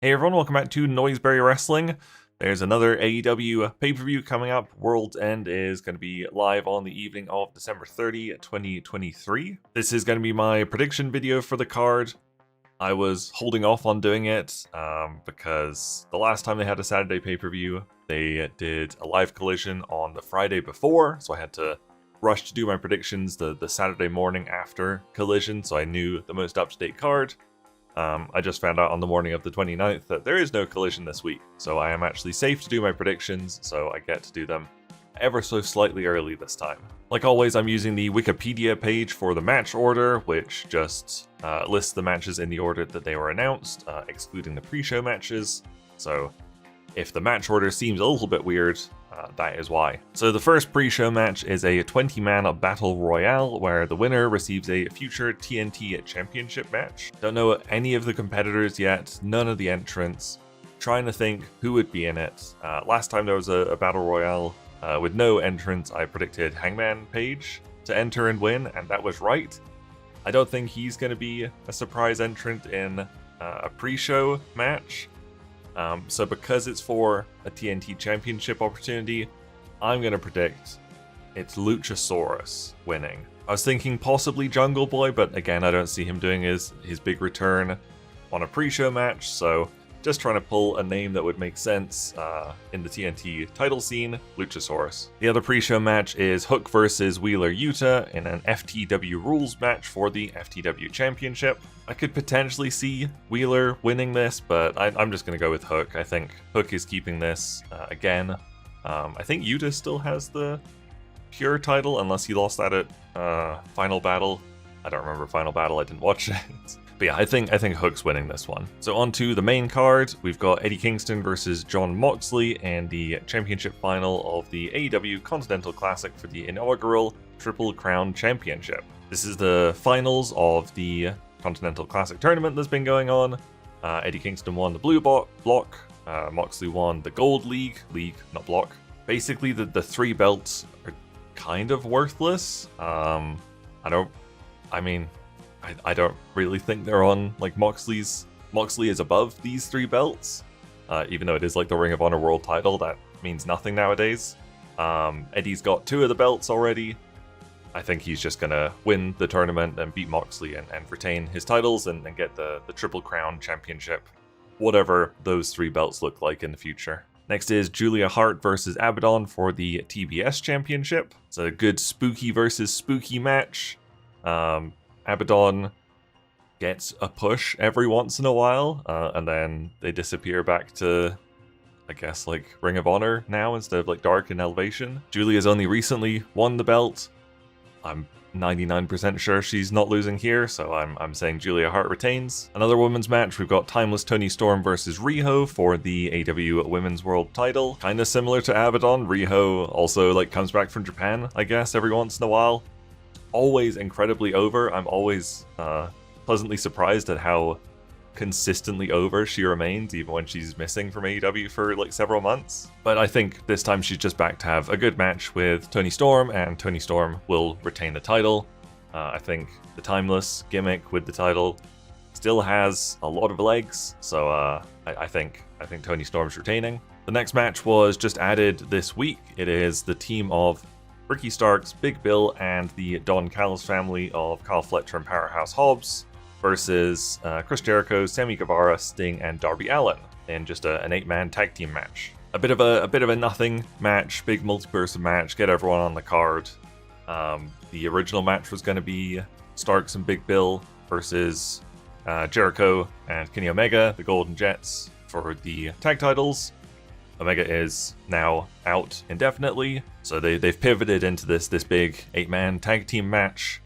Hey everyone, welcome back to Noiseberry Wrestling. There's another AEW pay-per-view coming up. World's End is going to be live on the evening of December 30, 2023. This is going to be my prediction video for the card. I was holding off on doing it because the last time they had a Saturday pay-per-view, they did a live collision on the Friday before, so I had to rush to do my predictions the Saturday morning after collision, so I knew the most up-to-date card. I just found out on the morning of the 29th that there is no collision this week, so I am actually safe to do my predictions, so I get to do them ever so slightly early this time. Like always, I'm using the Wikipedia page for the match order, which just lists the matches in the order that they were announced, excluding the pre-show matches, so if the match order seems a little bit weird, that is why. So the first pre-show match is a 20-man battle royale where the winner receives a future TNT championship match. Don't know any of the competitors yet, none of the entrants. Trying to think who would be in it. Last time there was a battle royale with no entrants, I predicted Hangman Page to enter and win, and that was right. I don't think he's going to be a surprise entrant in a pre-show match. So because it's for a TNT Championship opportunity, I'm going to predict it's Luchasaurus winning. I was thinking possibly Jungle Boy, but again, I don't see him doing his big return on a pre-show match, so just trying to pull a name that would make sense in the TNT title scene, Luchasaurus. The other pre-show match is Hook versus Wheeler Yuta in an FTW rules match for the FTW Championship. I could potentially see Wheeler winning this, but I'm just going to go with Hook. I think Hook is keeping this again. I think Yuta still has the pure title, unless he lost that at Final Battle. I don't remember Final Battle, I didn't watch it. But yeah, I think Hook's winning this one. So on to the main card, we've got Eddie Kingston versus Jon Moxley in the championship final of the AEW Continental Classic for the inaugural Triple Crown Championship. This is the finals of the Continental Classic tournament that's been going on. Eddie Kingston won the blue block, Moxley won the gold league, not block. Basically the three belts are kind of worthless. I don't really think they're on like Moxley is above these three belts. Even though it is like the Ring of Honor World title, that means nothing nowadays. Eddie's got two of the belts already. I think he's just gonna win the tournament and beat Moxley and retain his titles and get the Triple Crown Championship, whatever those three belts look like in the future. Next is Julia Hart versus Abaddon for the TBS Championship. It's a good spooky versus spooky match. Abaddon gets a push every once in a while, and then they disappear back to, I guess, like Ring of Honor now instead of like Dark and Elevation. Julia's only recently won the belt. I'm 99% sure she's not losing here, so I'm saying Julia Hart retains. Another women's match, we've got Timeless Toni Storm versus Riho for the AEW Women's World title. Kind of similar to Abaddon, Riho also like comes back from Japan, I guess, every once in a while. Always incredibly over. I'm always pleasantly surprised at how consistently over she remains, even when she's missing from AEW for like several months. But I think this time she's just back to have a good match with Toni Storm, and Toni Storm will retain the title. I think the Timeless gimmick with the title still has a lot of legs, so I think Toni Storm's retaining. The next match was just added this week. It is the team of Ricky Starks, Big Bill, and the Don Callis family of Kyle Fletcher and Powerhouse Hobbs versus Chris Jericho, Sammy Guevara, Sting, and Darby Allin in just an 8-man tag team match. A bit of a nothing match, big multi-person match, get everyone on the card. The original match was going to be Starks and Big Bill versus Jericho and Kenny Omega, the Golden Jets, for the tag titles. Omega is now out indefinitely, so they've pivoted into this big 8-man tag team match.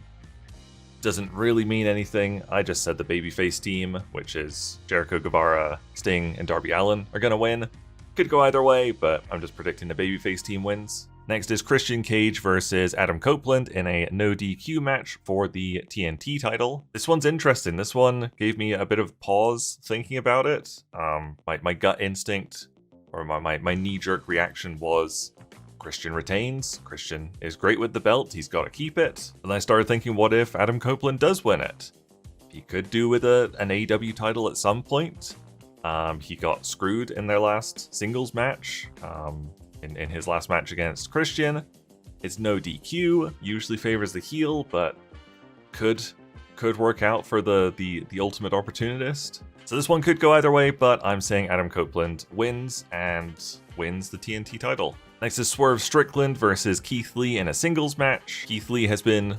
Doesn't really mean anything. I just said the babyface team, which is Jericho, Guevara, Sting, and Darby Allin, are gonna win. Could go either way, but I'm just predicting the babyface team wins. Next is Christian Cage versus Adam Copeland in a no DQ match for the TNT title. This one's interesting. This one gave me a bit of pause thinking about it. My gut instinct, or my knee-jerk reaction was Christian retains. Christian is great with the belt. He's got to keep it. And I started thinking, what if Adam Copeland does win it? He could do with an AEW title at some point. He got screwed in their last singles match, in his last match against Christian. It's no DQ, usually favors the heel, but could work out for the ultimate opportunist. So this one could go either way, but I'm saying Adam Copeland wins and wins the TNT title. Next is Swerve Strickland versus Keith Lee in a singles match. Keith Lee has been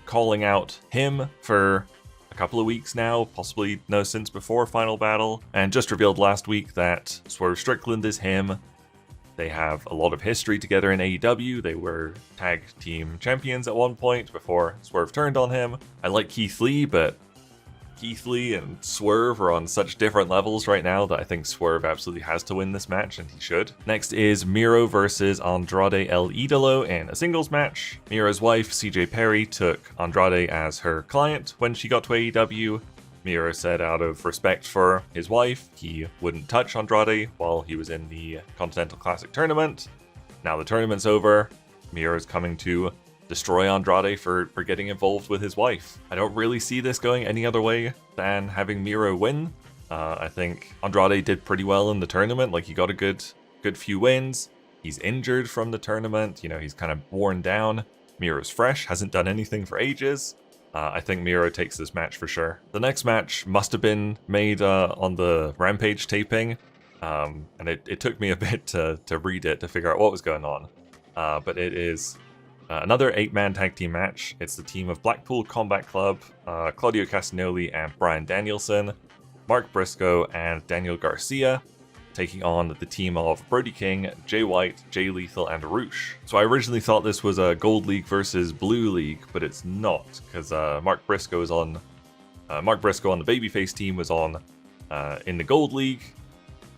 calling out him for a couple of weeks now, possibly since before Final Battle, and just revealed last week that Swerve Strickland is him. They have a lot of history together in AEW. They were tag team champions at one point before Swerve turned on him. I like Keith Lee, but Keith Lee and Swerve are on such different levels right now that I think Swerve absolutely has to win this match, and he should. Next is Miro versus Andrade El Idolo in a singles match. Miro's wife, CJ Perry, took Andrade as her client when she got to AEW. Miro said out of respect for his wife, he wouldn't touch Andrade while he was in the Continental Classic tournament. Now the tournament's over, Miro's coming to destroy Andrade for getting involved with his wife. I don't really see this going any other way than having Miro win. I think Andrade did pretty well in the tournament. Like, he got a good few wins. He's injured from the tournament. You know, he's kind of worn down. Miro's fresh, hasn't done anything for ages. I think Miro takes this match for sure. The next match must have been made on the Rampage taping, and it took me a bit to read it to figure out what was going on. But it is another 8-man tag team match. It's the team of Blackpool Combat Club, Claudio Castagnoli and Bryan Danielson, Mark Briscoe and Daniel Garcia, taking on the team of Brody King, Jay White, Jay Lethal, and Roosh. So I originally thought this was a Gold League versus Blue League, but it's not, because Mark Briscoe on the Babyface team was on in the Gold League,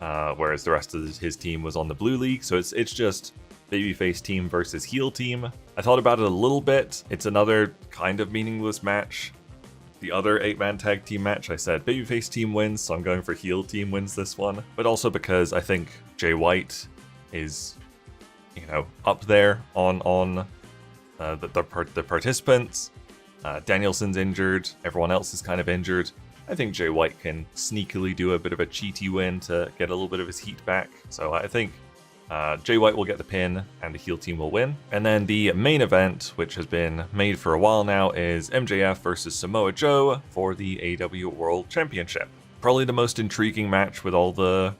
whereas the rest of his team was on the Blue League. So it's just Babyface team versus heel team. I thought about it a little bit. It's another kind of meaningless match. The other 8-man tag team match, I said Babyface team wins, so I'm going for heel team wins this one. But also because I think Jay White is, you know, up there on the participants. Danielson's injured, everyone else is kind of injured. I think Jay White can sneakily do a bit of a cheaty win to get a little bit of his heat back. So I think Jay White will get the pin and the heel team will win. And then the main event, which has been made for a while now, is MJF versus Samoa Joe for the AEW World Championship. Probably the most intriguing match with all the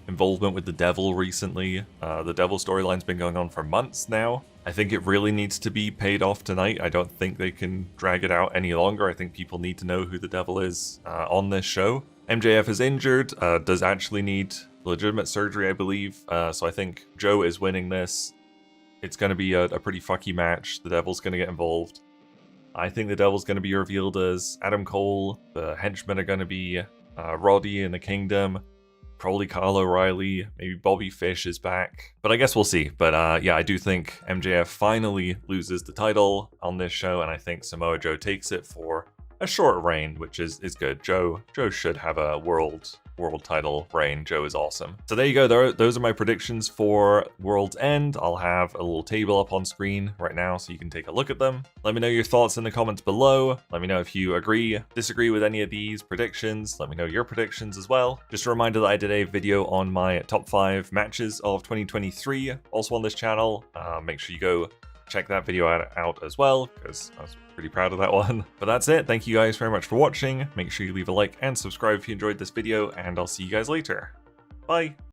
involvement with the Devil recently. The Devil storyline's been going on for months now. I think it really needs to be paid off tonight. I don't think they can drag it out any longer. I think people need to know who the Devil is on this show. MJF is injured, does actually need legitimate surgery, I believe. So I think Joe is winning this. It's going to be a pretty fucky match. The Devil's going to get involved. I think the Devil's going to be revealed as Adam Cole. The henchmen are going to be Roddy and the Kingdom. Probably Kyle O'Reilly. Maybe Bobby Fish is back. But I guess we'll see. But yeah, I do think MJF finally loses the title on this show. And I think Samoa Joe takes it for a short reign, which is good. Joe should have a world title reign. Joe is awesome. So there you go. Those are my predictions for World's End. I'll have a little table up on screen right now so you can take a look at them. Let me know your thoughts in the comments below. Let me know if you agree, disagree with any of these predictions. Let me know your predictions as well. Just a reminder that I did a video on my top 5 matches of 2023 also on this channel. Make sure you go check that video out as well, because I was pretty proud of that one. But that's it. Thank you guys very much for watching. Make sure you leave a like and subscribe if you enjoyed this video, and I'll see you guys later. Bye!